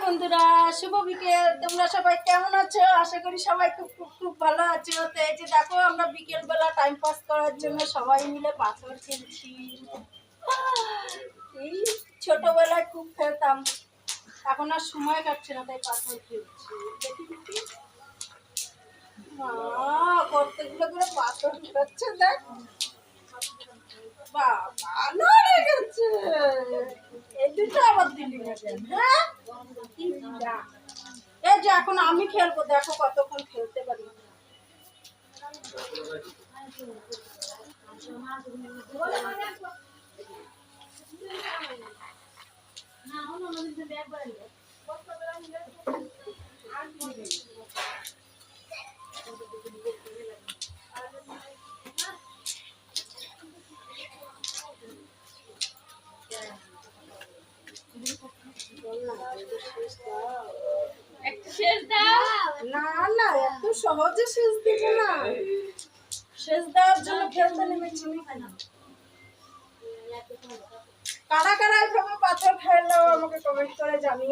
বন্ধুরা, শুভ বিকেল। তোমরা সবাই কেমন আছো? আশা করি সবাই খুব খুব খুব ভালো আছো। তো এই যে দেখো, আমরা বিকেলবেলা টাইম পাস করার জন্য সবাই মিলে পাথর খেলছি। এই ছোটবেলায় খুব খেলতাম, এখন আর সময় কাটছে না, তাই পাথর খেলছি। দেখি দেখি কতগুলো করে পাথর খেলছে, দেখ বাবা নড়ে গেছে। এই দুটো আবার দিলি না কেন? হ্যাঁ, এই যে এখন আমি খেলবো, দেখো কতক্ষণ খেলতে পারি। না না, এত সহজে শেষ দিব না। শেষ দেওয়ার জন্য খেলতে নেমেছি। কারা কারা এভাবে পাথর খেললেও আমাকে কমেন্ট করে জানিয়ে।